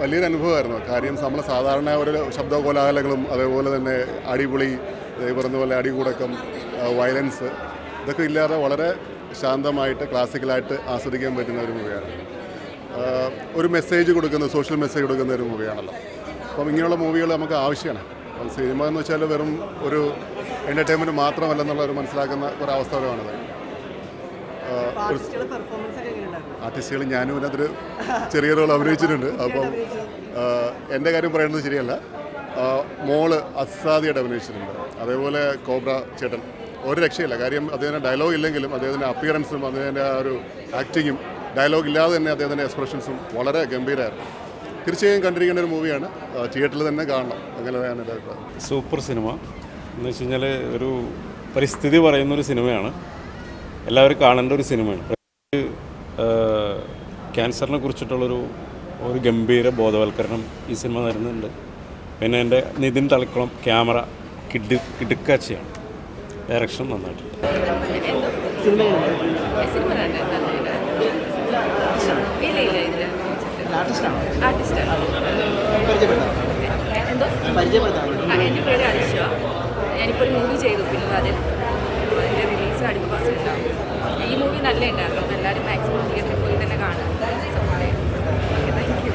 വലിയൊരു അനുഭവമായിരുന്നു. കാര്യം നമ്മൾ സാധാരണ ഒരു ശബ്ദകോലാഹലങ്ങളും അതേപോലെ തന്നെ അടിപൊളി പറഞ്ഞ പോലെ അടികൂടക്കം, വയലൻസ് ഇതൊക്കെ ഇല്ലാതെ വളരെ ശാന്തമായിട്ട് ക്ലാസിക്കലായിട്ട് ആസ്വദിക്കാൻ പറ്റുന്ന ഒരു മൂവിയാണ്. ഒരു മെസ്സേജ് കൊടുക്കുന്ന, സോഷ്യൽ മെസ്സേജ് കൊടുക്കുന്ന ഒരു മൂവിയാണല്ലോ. അപ്പം ഇങ്ങനെയുള്ള മൂവികൾ നമുക്ക് ആവശ്യമാണ്. അപ്പം സിനിമ എന്ന് വെച്ചാൽ വെറും ഒരു എൻ്റർടൈൻമെൻറ്റ് മാത്രമല്ലെന്നുള്ള ഒരു മനസ്സിലാക്കുന്ന ഒരവസ്ഥകളാണത്. ആർട്ടിസ്റ്റുകൾ ഞാനും ഇതിനകത്തൊരു ചെറിയ റോൾ അഭിനയിച്ചിട്ടുണ്ട്. അപ്പം എൻ്റെ കാര്യം പറയുന്നത് ശരിയല്ല. മോള് അസാദിയായിട്ട് അഭിനയിച്ചിട്ടുണ്ട്. അതേപോലെ കോബ്ര ചേട്ടൻ ഒരു രക്ഷയില്ല. കാര്യം അദ്ദേഹത്തിൻ്റെ ഡയലോഗ് ഇല്ലെങ്കിലും അദ്ദേഹത്തിൻ്റെ അപ്പിയറൻസും അദ്ദേഹത്തിൻ്റെ ആ ഒരു ആക്ടിങ്ങും ഡയലോഗ് ഇല്ലാതെ തന്നെ അദ്ദേഹത്തിൻ്റെ എക്സ്പ്രഷൻസും വളരെ ഗംഭീരമായിരുന്നു. തീർച്ചയായും കണ്ടിരിക്കേണ്ട ഒരു മൂവിയാണ്. തിയേറ്ററിൽ തന്നെ കാണണം. അങ്ങനെയാണ് എൻ്റെ അഭിപ്രായം. സൂപ്പർ സിനിമ എന്ന് വെച്ച് കഴിഞ്ഞാൽ ഒരു പരിസ്ഥിതി പറയുന്നൊരു സിനിമയാണ്. എല്ലാവരും കാണേണ്ട ഒരു സിനിമയാണ്. ക്യാൻസറിനെ കുറിച്ചിട്ടുള്ളൊരു ഗംഭീര ബോധവൽക്കരണം ഈ സിനിമ തരുന്നുണ്ട്. പിന്നെ എൻ്റെ നിതിൻ തളിക്കുളം ക്യാമറ കിടുക്കാച്ചിയാണ്. ഡയറക്ഷൻ നന്നായിട്ടുണ്ട്. എൻ്റെ പേര് അലിഷ. ഞാനിപ്പോൾ ഒരു മൂവി ചെയ്തു പിന്നെ അതിൽ അതിൻ്റെ റിലീസ് അടുത്ത മാസം ഉണ്ടാവും. ഈ മൂവി നല്ല ഉണ്ടായിരുന്നു. എല്ലാവരും മാക്സിമം തിയേറ്ററിൽ പോയി തന്നെ കാണാം.